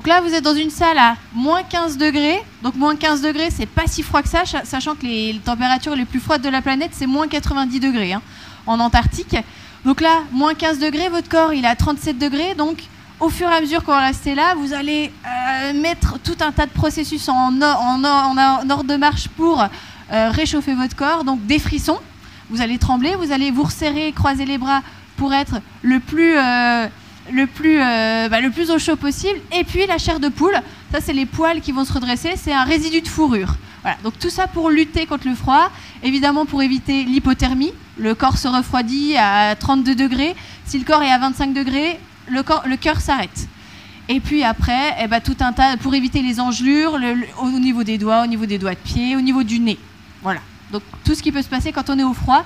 Donc là, vous êtes dans une salle à moins 15 degrés. Donc moins 15 degrés, c'est pas si froid que ça, sachant que les températures les plus froides de la planète, c'est moins 90 degrés en Antarctique. Donc là, moins 15 degrés, votre corps, il est à 37 degrés. Donc au fur et à mesure qu'on va rester là, vous allez mettre tout un tas de processus en ordre de marche pour réchauffer votre corps. Donc des frissons, vous allez trembler, vous allez vous resserrer, croiser les bras pour être le plus au chaud possible. Et puis la chair de poule, ça c'est les poils qui vont se redresser, c'est un résidu de fourrure. Voilà. Donc tout ça pour lutter contre le froid, évidemment pour éviter l'hypothermie. Le corps se refroidit à 32 degrés. Si le corps est à 25 degrés, le cœur s'arrête. Et puis après, tout un tas pour éviter les engelures au niveau des doigts de pied, au niveau du nez. Voilà. Donc tout ce qui peut se passer quand on est au froid,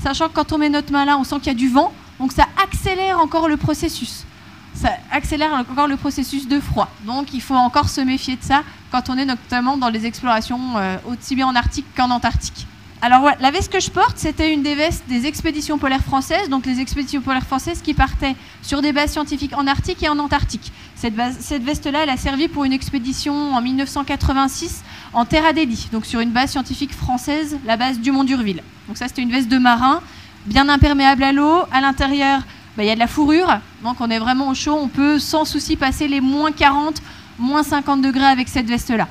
sachant que quand on met notre main là, on sent qu'il y a du vent. Donc ça accélère encore le processus. Ça accélère encore le processus de froid. Donc il faut encore se méfier de ça quand on est notamment dans les explorations aussi bien en Arctique qu'en Antarctique. Alors voilà, la veste que je porte, c'était une des vestes des expéditions polaires françaises. Donc les expéditions polaires françaises qui partaient sur des bases scientifiques en Arctique et en Antarctique. Cette veste-là, elle a servi pour une expédition en 1986 en Terre Adélie, donc sur une base scientifique française, la base du Mont d'Urville. Donc ça, c'était une veste de marin, bien imperméable à l'eau. À l'intérieur, il y a de la fourrure, donc on est vraiment au chaud. On peut sans souci passer les moins 40, moins 50 degrés avec cette veste-là.